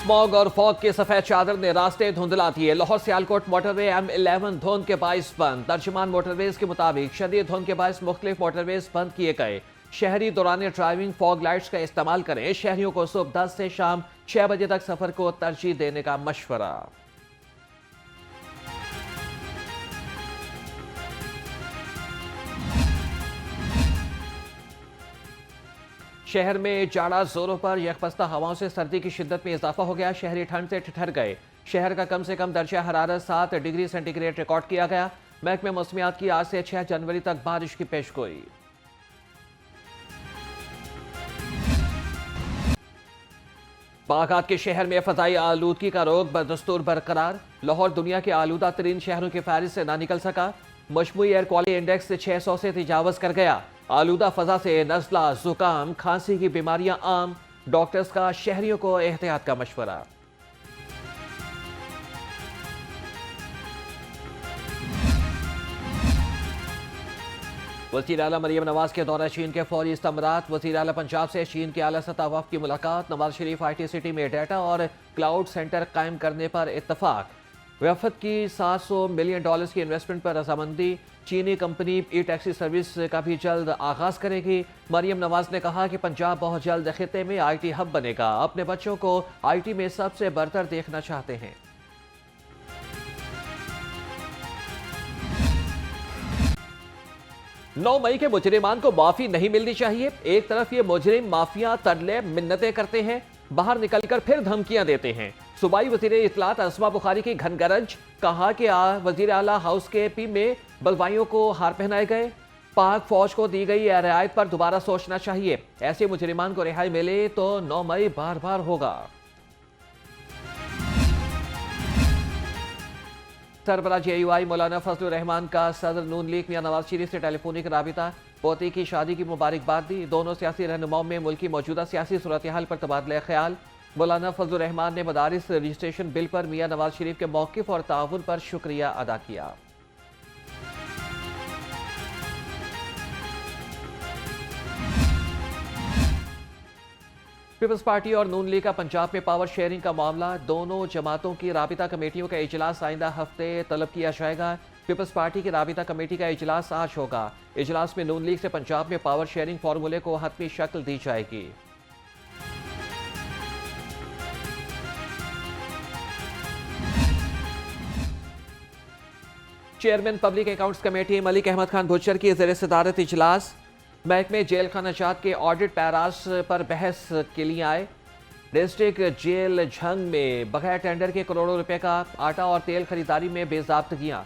Smog और fog की सफेद चादर ने रास्ते धुंधला दिए। लाहौर सियालकोट मोटरवे M11 धुंध के बाइस बंद। तर्जुमान मोटरवेज के मुताबिक शदीद धुंध के बाइस मुख्तलिफ मोटरवेज बंद किए गए। शहरी दौरान ड्राइविंग फॉग लाइट्स का इस्तेमाल करें। शहरियों को सुबह 10 से शाम 6 बजे तक सफर को तरजीह देने का मशवरा। शहर में जाड़ा जोरों पर यकबस्ता हवाओं से सर्दी की शिद्दत में इजाफा हो गया। शहरी ठंड से ठिठर गए। शहर का कम से कम दर्जा हरारत 7 डिग्री सेंटीग्रेड रिकॉर्ड किया गया। महकमे मौसमियात की आज से 6 जनवरी तक बारिश की पेशगोई। बागात के शहर में फजाई आलूदगी का रोग बदस्तूर बरकरार। लाहौर दुनिया के आलूदा तरीन शहरों की फहरिस्त से ना निकल सका। मजमूई एयर क्वालिटी इंडेक्स 600 से तजावज कर गया। आलूदा फजा से नज़ला, जुकाम, खांसी की बीमारियां आम। डॉक्टर्स का शहरियों को एहतियात का मशवरा। वज़ीर आला मरियम नवाज के दौरा चीन के फौरी इस्तमरात। वज़ीर आला पंजाब से चीन के आला सतह वफ़द की मुलाकात। नवाज शरीफ IT सिटी में डाटा और क्लाउड सेंटर कायम करने पर इत्तफाक। वफ़द की $700 मिलियन की इन्वेस्टमेंट पर रजामंदी। चीनी कंपनी ई-टैक्सी सर्विस का भी जल्द आगाज करेगी। मरियम नवाज ने कहा कि पंजाब बहुत जल्द खित्ते में IT हब बनेगा। अपने बच्चों को IT में सबसे बरतर देखना चाहते हैं। 9 मई के मुजरिमान को माफी नहीं मिलनी चाहिए। एक तरफ ये मुजरिम माफिया तरले मिन्नतें करते हैं, बाहर निकलकर फिर धमकियां देते हैं। सूबाई वज़ीर इत्तलात अस्मा बुखारी की घनगरज। कहा कि वज़ीर आला हाउस के पी में बलवाइयों को हार पहनाए गए। पाक फौज को दी गई रियायत पर दोबारा सोचना चाहिए। ऐसे मुजरिमान को रिहाई मिले तो 9 मई बार बार होगा। सरबराह JUI मौलाना फजलुर रहमान का सदर नून लीग मियां नवाज शरीफ से टेलीफोनिक राबिता। पोती की शादी की मुबारकबाद दी। दोनों सियासी रहनुमाओं में मुल्क की मौजूदा सियासी सूरत हाल पर तबादला ख्याल। मौलाना फजलुर रहमान ने मदारिस रजिस्ट्रेशन बिल पर मियां नवाज शरीफ के मौक़िफ़ और ताउन पर शुक्रिया अदा किया। पीपल्स पार्टी और नून लीग का पंजाब में पावर शेयरिंग का मामला। दोनों जमातों की राबिता कमेटियों का इजलास आइंदा हफ्ते तलब किया जाएगा। पीपल्स पार्टी की राबिता कमेटी का इजलास आज होगा। इजलास में नून लीग से पंजाब में पावर शेयरिंग फार्मूले को हतमी शक्ल दी जाएगी। Chairman public accounts committee Malik Ahmed Khan Buchar की ज़ेर सदारत इजलास। महकमे जेल खानाजात के ऑडिट पैरास पर बहस के लिए आए। डिस्ट्रिक्ट जेल झंग में बगैर टेंडर के करोड़ों रुपए का आटा और तेल खरीदारी में बेज़ाब्तगियां।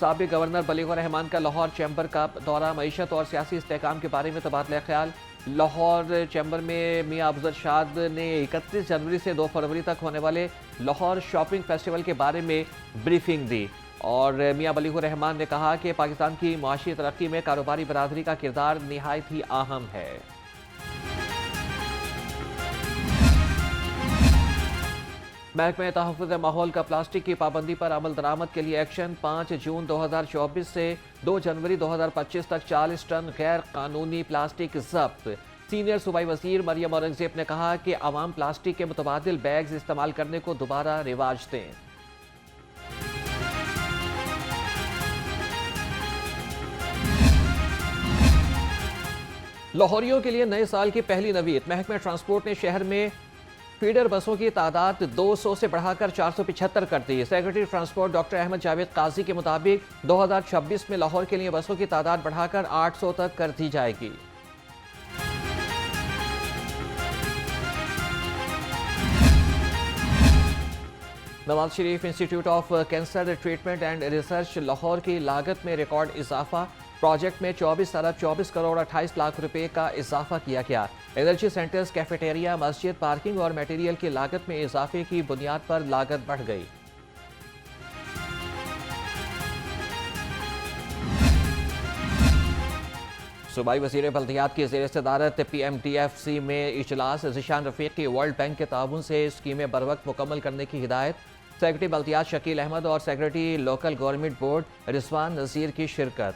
साबिक गवर्नर बलीगुर रहमान का लाहौर चैम्बर का दौरा। मईशत और सियासी इस्तेहकाम के बारे में तबादला ख्याल। लाहौर चैम्बर में मियां अफजल शाद ने 31 जनवरी से 2 फरवरी तक होने वाले लाहौर शॉपिंग फेस्टिवल के बारे में ब्रीफिंग दी। और मियां बलीगुर रहमान ने कहा कि पाकिस्तान की माशी तरक्की में कारोबारी बरादरी का किरदार निहायत ही अहम है। महकमे तहफ़्फ़ुज़ माहौल का प्लास्टिक की पाबंदी पर अमल दरामद के लिए एक्शन। 5 जून 2024 से 2 जनवरी 2025 तक 40 टन गैर कानूनी प्लास्टिक जब्त। सीनियर सूबाई वज़ीर मरियम औरंगज़ेब ने कहा कि अवाम प्लास्टिक के मुतबादिल बैग्स इस्तेमाल करने को दोबारा रिवाज दें। लाहौरियों के लिए नए साल की पहली नवीद। महकमे ट्रांसपोर्ट ने शहर में फीडर बसों की तादाद 200 से बढ़ाकर 475 कर दी। Secretary transport doctor Ahmed Javed Qazi के मुताबिक 2026 में लाहौर के लिए बसों की तादाद बढ़ाकर 800 तक कर दी जाएगी। Nawaz Sharif institute of cancer treatment and research Lahore की लागत में रिकॉर्ड इजाफा। प्रोजेक्ट में 24 अरब 24 करोड़ 28 लाख रुपए का इजाफा किया गया। एनर्जी सेंटर्स, कैफेटेरिया, मस्जिद, पार्किंग और मटेरियल की लागत में इजाफे की बुनियाद पर लागत बढ़ गई। सूबाई वज़ीर बल्दियात की ज़ेर सदारत PMDFC में इजलास। ज़िशान रफ़ीक की वर्ल्ड बैंक के ताउन से स्कीमें बरवक्त मुकम्मल करने की हिदायत। सेक्रेटरी बल्दियात शकील अहमद और secretary local government board Rizwan Nazir की शिरकत।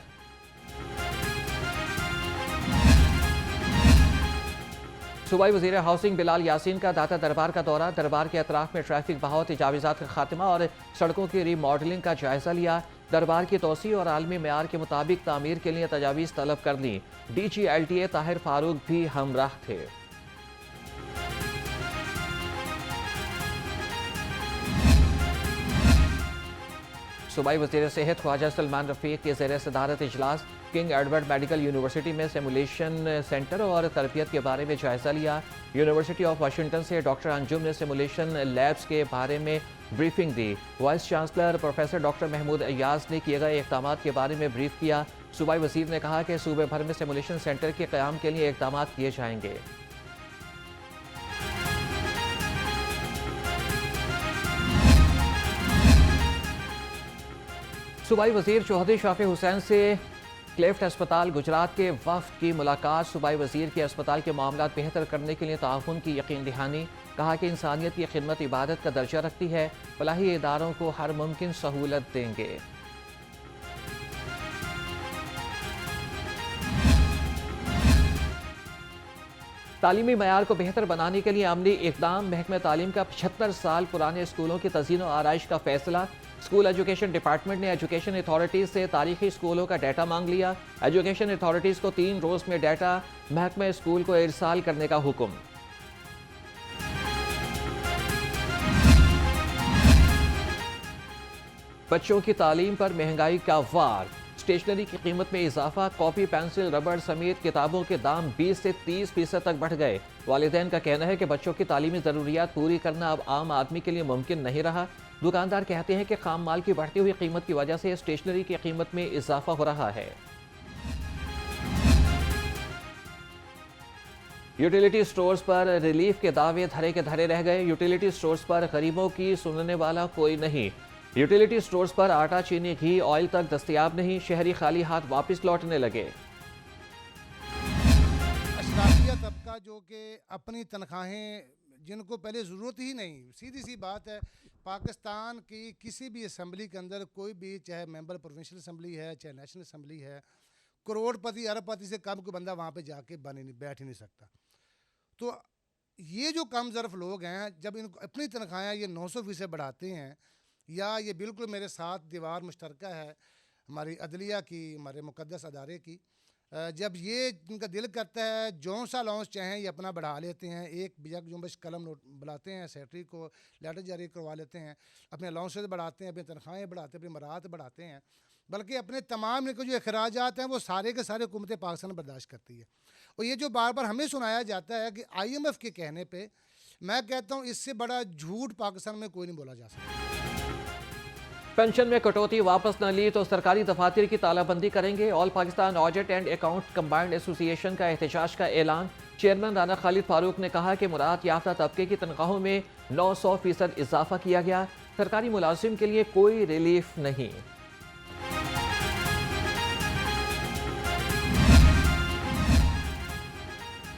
सूबाई वज़ीर हाउसिंग बिलाल यासीन का दाता दरबार का दौरा, दरबार के अतराफ में ट्रैफिक बहाव, तजावीज़ात का खात्मा और सड़कों की रीमॉडलिंग का जायजा लिया। दरबार की तोसी और आलमी मेयार के मुताबिक तामीर के लिए तजावीज़ तलब कर ली। DG LTA ताहिर फारूक भी हमराह थे। सूबाई वज़ीर सेहत ख्वाजा सलमान रफ़ीक के ज़ेर सदारत इजलास किंग एडवर्ड मेडिकल यूनिवर्सिटी में सिमुलेशन सेंटर और तरबियत के बारे में जायजा लिया। यूनिवर्सिटी ऑफ वाशिंगटन से डॉक्टर अंजुम ने सिमुलेशन लैब्स के बारे में ब्रीफिंग दी। Vice chancellor professor doctor Mahmood Ayaz ने किए गए इक़दाम के बारे में ब्रीफ किया। सूबाई वज़ीर ने कहा कि सूबे भर में सिमुलेशन सेंटर के क़याम के लिए इक़दाम किए जाएंगे। सूबाई वज़ीर चौधरी शाफी हुसैन से क्लेफ्ट अस्पताल गुजरात के वफ़द की मुलाकात। सूबाई वज़ीर के अस्पताल के मामला बेहतर करने के लिए ताउन की यकीन दहानी। कहा कि इंसानियत की खिदमत इबादत का दर्जा रखती है, फलाही इदारों को हर मुमकिन सहूलत देंगे। तालीमी मयार को बेहतर बनाने के लिए अमली इक़दाम। महकमा तालीम का 75 साल पुराने स्कूलों की तज़ीन और आराइश का फैसला। स्कूल एजुकेशन डिपार्टमेंट ने एजुकेशन अथॉरिटीज़ से तारीखी स्कूलों का डाटा मांग लिया। एजुकेशन अथॉरिटीज़ को 3 रोज़ में डाटा महकमा स्कूल को इरसाल करने का हुक्म। बच्चों की तालीम पर महंगाई का वार। स्टेशनरी की कीमत में इजाफा, कॉपी, पेंसिल, रबड़ समेत किताबों के दाम 20 से 30% तक बढ़ गए। वालिदैन का कहना है कि बच्चों की तालीमी ज़रूरियात पूरी करना अब आम आदमी के लिए मुमकिन नहीं रहा। दुकानदार कहते हैं कि खाम माल की बढ़ती हुई कीमत की वजह से स्टेशनरी की कीमत में इजाफा हो रहा है। यूटिलिटी स्टोर्स पर रिलीफ के दावे धरे के धरे रह गए। यूटिलिटी स्टोर्स पर गरीबों की सुनने वाला कोई नहीं। यूटिलिटी स्टोर्स पर आटा, चीनी, घी, ऑयल तक दस्तयाब नहीं। शहरी खाली हाथ वापस लौटने लगे। अशराफिया तबका जो कि अपनी तनख्वाहें जिनको पहले ज़रूरत ही नहीं, सीधी सी बात है, पाकिस्तान की किसी भी असम्बली के अंदर कोई भी, चाहे मेंबर प्रोविंशियल असम्बली है, चाहे नेशनल असम्बली है, करोड़पति अरबपति से कम कोई बंदा वहाँ पे जाके बैठ ही नहीं सकता। तो ये जो कम ज़रफ़ लोग हैं, जब इनको अपनी तनख्वाहें ये 900% बढ़ाते हैं, या ये बिल्कुल मेरे साथ दीवार मुश्तरका है हमारी अदलिया की, हमारे मुक़द्दस अदारे की, जब ये इनका दिल करता है जौन सा लॉन्च चाहें ये अपना बढ़ा लेते हैं। एक यक जुम्बश कलम नोट बुलाते हैं, सेक्रेटरी को लेटर जारी करवा लेते हैं, अपने अलाउंसेस बढ़ाते हैं, अपनी तनख्वाहें बढ़ाते हैं, अपनी मराहत बढ़ाते हैं, बल्कि अपने तमाम इनके जो अखराजात हैं वो सारे के सारे हुकूमत पाकिस्तान बर्दाश्त करती है। और ये जो बार बार हमें सुनाया जाता है कि IMF के कहने पर, मैं कहता हूँ इससे बड़ा झूठ पाकिस्तान में कोई नहीं बोला जा सकता। पेंशन में कटौती वापस न ली तो सरकारी दफातर की तालाबंदी करेंगे। All Pakistan audit and account combined association का एहतजाज का ऐलान। चेयरमैन राना खालिद फारूक ने कहा कि मुराद याफ्ता तबके की तनख्वाहों में 900% इजाफा किया गया। सरकारी मुलाजिम के लिए कोई रिलीफ नहीं।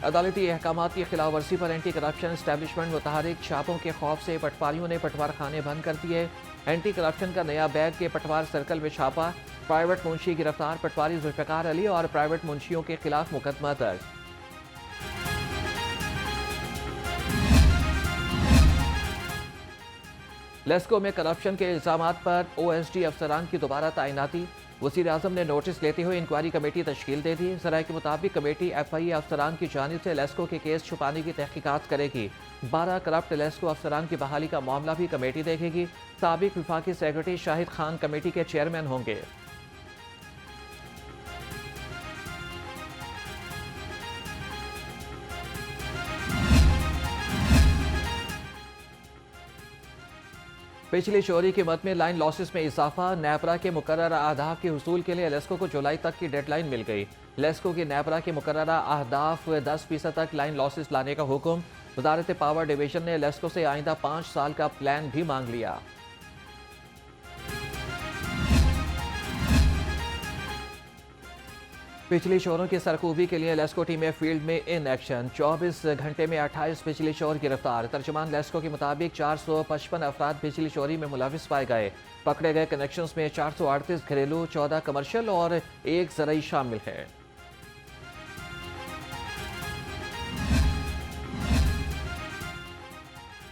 अदालती अहकामात की खिलाफ वर्जी पर एंटी करप्शन एस्टेब्लिशमेंट मुतहरिक। छापों के खौफ से पटवारियों ने पटवार खाने बंद कर दिए। एंटी करप्शन का नया बैग के पटवार सर्कल में छापा। प्राइवेट मुंशी गिरफ्तार, पटवारी जुल्फिकार अली और प्राइवेट मुंशियों के खिलाफ मुकदमा दर्ज। लेस्को में करप्शन के इल्जामात पर OSD अफसरान की दोबारा तैनाती। वज़ीर आज़म ने नोटिस लेते हुए इंक्वायरी कमेटी तश्कील दे दी। ज़राए के मुताबिक कमेटी FIA अफसरान की जानिब से लेस्को के केस छुपाने की तहकीकात करेगी। 12 करप्ट लेस्को अफसरान की बहाली का मामला भी कमेटी देखेगी। साबिक विफाकी सेक्रेटरी शाहिद खान कमेटी के चेयरमैन होंगे। बिजली चोरी की मद में लाइन लॉसेस में इजाफा। नेपरा के मुकर्ररा अहदाफ के हुसूल के लिए लेस्को को जुलाई तक की डेडलाइन मिल गई। लेस्को की नेपरा के मुकर्ररा अहदाफ 10% तक लाइन लॉसेस लाने का हुक्म। वजारत पावर डिवीजन ने लेस्को से आइंदा 5 साल का प्लान भी मांग लिया। बिजली चोरों की सरखूबी के लिए लेस्को टीमें फील्ड में इन एक्शन। 24 घंटे में 28 बिजली चोर गिरफ्तार। तर्जुमान लेस्को के मुताबिक 455 अफराद बिजली चोरी में मुलविस पाए गए। पकड़े गए कनेक्शंस में 438 घरेलू, 14 कमर्शियल और 1 ज़रई शामिल है।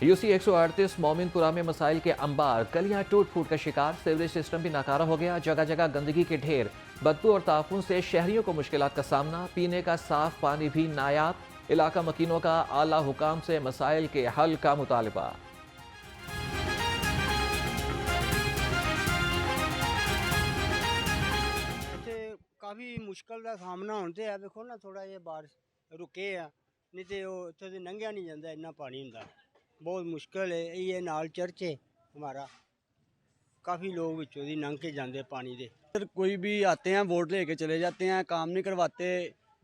यूसी 138 मोमिनपुरा में मसाइल के अंबार, गलियां टूट फूट का शिकार, सीवरेज सिस्टम भी नाकारा हो गया, जगह जगह गंदगी के ढेर, बदबू और ताफून से शहरियों को मुश्किलात का सामना, पीने का साफ पानी भी नायाब, इलाका मकीनों का आला हुकाम से मसाइल के हल का मुतालबा। काफ़ी मुश्किल का सामना होते है। देखो ना थोड़ा ये बारिश रुके है, नहीं तो इतों से लंघिया नहीं जाता, इन्ना पानी होंगे, बहुत मुश्किल है। ये नाल चर्च है हमारा, काफ़ी लोग विचों दी लंघ के जाते पानी दे। सर कोई भी आते हैं वोट लेके चले जाते हैं, काम नहीं करवाते,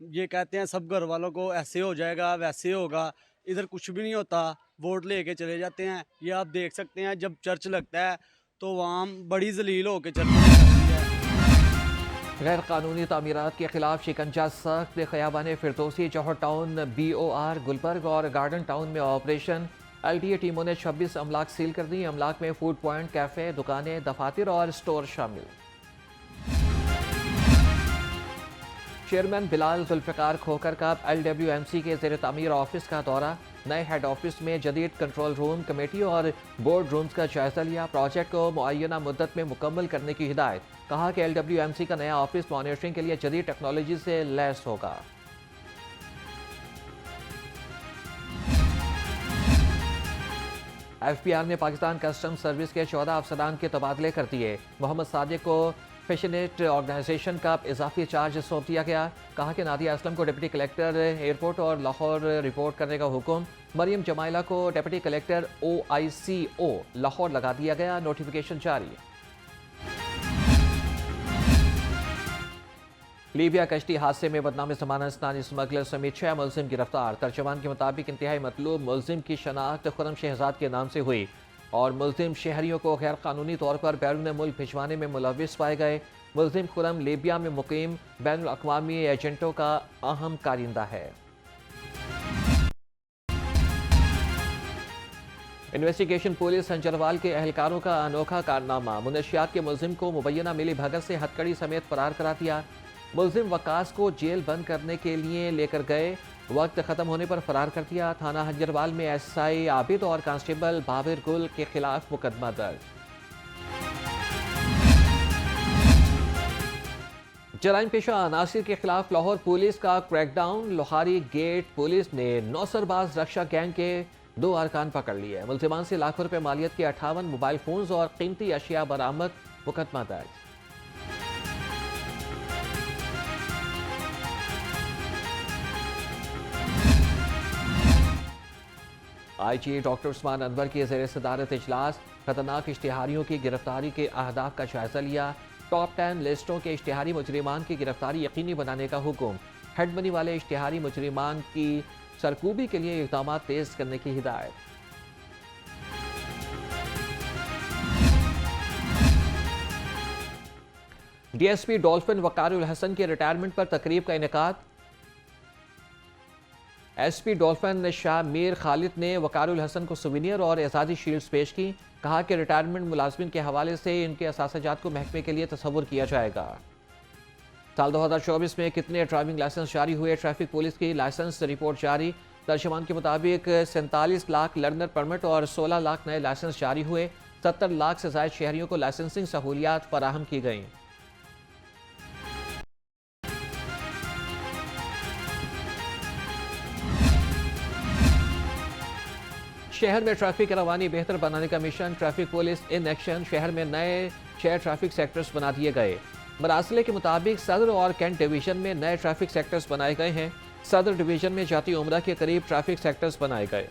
ये कहते हैं सब घर वालों को ऐसे हो जाएगा वैसे होगा, इधर कुछ भी नहीं होता, वोट लेके चले जाते हैं। ये आप देख सकते हैं जब चर्च लगता है तो वहाँ बड़ी जलील होकर चर्च लगती है। गैर कानूनी तामीरात के खिलाफ शिकंजा सख्त, खयाबान फिरदौसी, जौहर टाउन, BOR गुलबर्ग और गार्डन टाउन में ऑपरेशन। LTA टीमों ने 26 अमलाक सील कर दी। अमलाक में फूड पॉइंट, कैफे, दुकानें, दफातर और स्टोर शामिल। चेयरमैन बिलाल जुल्फ़िकार खोखर का LWMC के ज़ेर तामीर ऑफिस का दौरा, नए हेड ऑफिस में जदीद कंट्रोल रूम, कमेटी और बोर्ड रूम्स का जायजा लिया। प्रोजेक्ट को मुअय्यना मुद्दत में मुकम्मल करने की हिदायत। कहा कि LWMC का नया ऑफिस मॉनिटरिंग के लिए जदीद टेक्नोलॉजी से लैस होगा। FBR ने पाकिस्तान कस्टम सर्विस के 14 अफसरान के तबादले कर दिए। मोहम्मद सादिक को फिशनेट ऑर्गेनाइजेशन का इजाफी चार्ज सौंप दिया गया। कहा कि नादिया असलम को डिप्टी कलेक्टर एयरपोर्ट और लाहौर रिपोर्ट करने का हुक्म। मरियम जमाइला को डिप्टी कलेक्टर OICO लाहौर लगा दिया गया। नोटिफिकेशन जारी। लीबिया कश्ती हादसे में बदनाम ज़मानत इस्लामी स्मगलर समेत 6 मुलजिम गिरफ्तार। तर्जमान के मुताबिक इंतहाई मतलूब मुलजिम की शनाख्त खुर्रम शहजाद के नाम से हुई और मुलजिम शहरियों को गैर कानूनी तौर पर बैरून मुल्क भिजवाने में मुलविस पाए गए। मुलजिम खुर्रम लीबिया में मुकीम बैनुल अक़वामी एजेंटों का अहम कारिंदा है। इन्वेस्टिगेशन पुलिस संजरवाल के अहलकारों का अनोखा कारनामा, मुनशियात के मुलजिम को मुबैना मिली भगत से हथकड़ी समेत फरार करा दिया। मुलजिम वकास को जेल बंद करने के लिए लेकर गए, वक्त ख़त्म होने पर फरार कर दिया। थाना हंजरवाल में SI आबिद और कांस्टेबल बाबिर गुल के खिलाफ मुकदमा दर्ज। जराइम पेशा अनासिर के खिलाफ लाहौर पुलिस का क्रैकडाउन। लोहारी गेट पुलिस ने नौसरबाज रक्षा गैंग के 2 अरकान पकड़ लिए। मुलजिमान से लाखों रुपए मालियत के 58 मोबाइल फोन्स और कीमती अशिया बरामद, मुकदमा दर्ज। IG डॉक्टर उस्मान अनवर की ज़ेर सदारत इजलास, खतरनाक इश्तिहारियों की गिरफ्तारी के अहदाफ का जायजा लिया। टॉप 10 लिस्टों के इश्तिहारी मुजरिमान की गिरफ्तारी यकीनी बनाने का हुक्म। हेड मनी वाले इश्तिहारी मुजरिमान की सरकूबी के लिए इक़दाम तेज करने की हिदायत। DSP डॉल्फिन वक़ारुल हसन के रिटायरमेंट पर तकरीब का इनेकाद। SP डॉल्फिन शाह मीर खालिद ने वक़ारुल हसन को सुवीनियर और एजाज़ी शील्ड्स पेश की। कहा कि रिटायरमेंट मुलाजमिन के हवाले से इनके असासाजात को महकमे के लिए तस्वुर किया जाएगा। साल 2024 में कितने ड्राइविंग लाइसेंस जारी हुए, ट्रैफिक पुलिस की लाइसेंस रिपोर्ट जारी। तर्जमान के मुताबिक 47 लाख लर्नर परमिट और 16 लाख नए लाइसेंस जारी हुए। 70 लाख से ज़ायद शहरियों को लाइसेंसिंग सहूलियात फराहम की गईं। शहर में ट्रैफिक रवानी बेहतर बनाने का mission, traffic police in action. शहर में नए 6 ट्रैफिक सेक्टर्स बना दिए गए। मरासले के मुताबिक सदर और कैंट डिवीजन में नए ट्रैफिक सेक्टर्स बनाए गए हैं। सदर डिवीजन में जाती उम्रा के करीब ट्रैफिक सेक्टर्स बनाए गए।